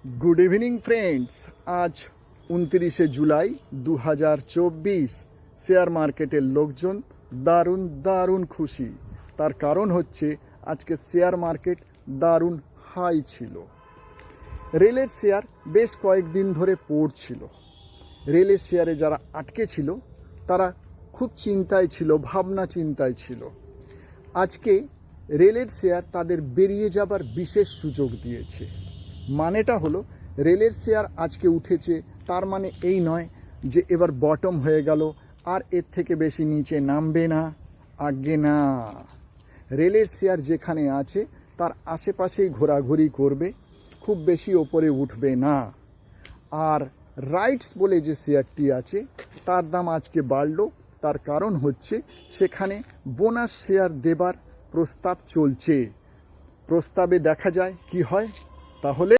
Good evening friends. आज 29 जुलाई 2024 share मार्केटेर लोकजन दारुण दारुण खुशी। तार कारण होच्छे आज के शेयर मार्केट दारुण हाई छिलो। रेलेर शेयर बेश कयेकदिन धरे पड़छिलो। रेलेर शेयारे जारा आटके छिलो तारा खूब चिंताय छिलो, भावना चिंताय छिलो। आज के रेलेर शेयर तादेर बेरिये जाबार विशेष सुयोग दिएछे। मानेटा हलो रेलेर शेयर आज के उठेছে तार माने এই নয় যে এবার বটম হয়ে গেল আর এর থেকে বেশি নিচে নামবে না, আগে না। রেলের শেয়ার যেখানে আছে তার আশেপাশেই ঘোরাঘুরি করবে, খুব বেশি ওপরে উঠবে না। আর রাইটস বলে যে শেয়ারটি আছে তার দাম আজকে বাড়লো। তার কারণ হচ্ছে সেখানে বোনাস শেয়ার দেবার প্রস্তাব চলছে। প্রস্তাবে দেখা যায় কি হয়। তাহলে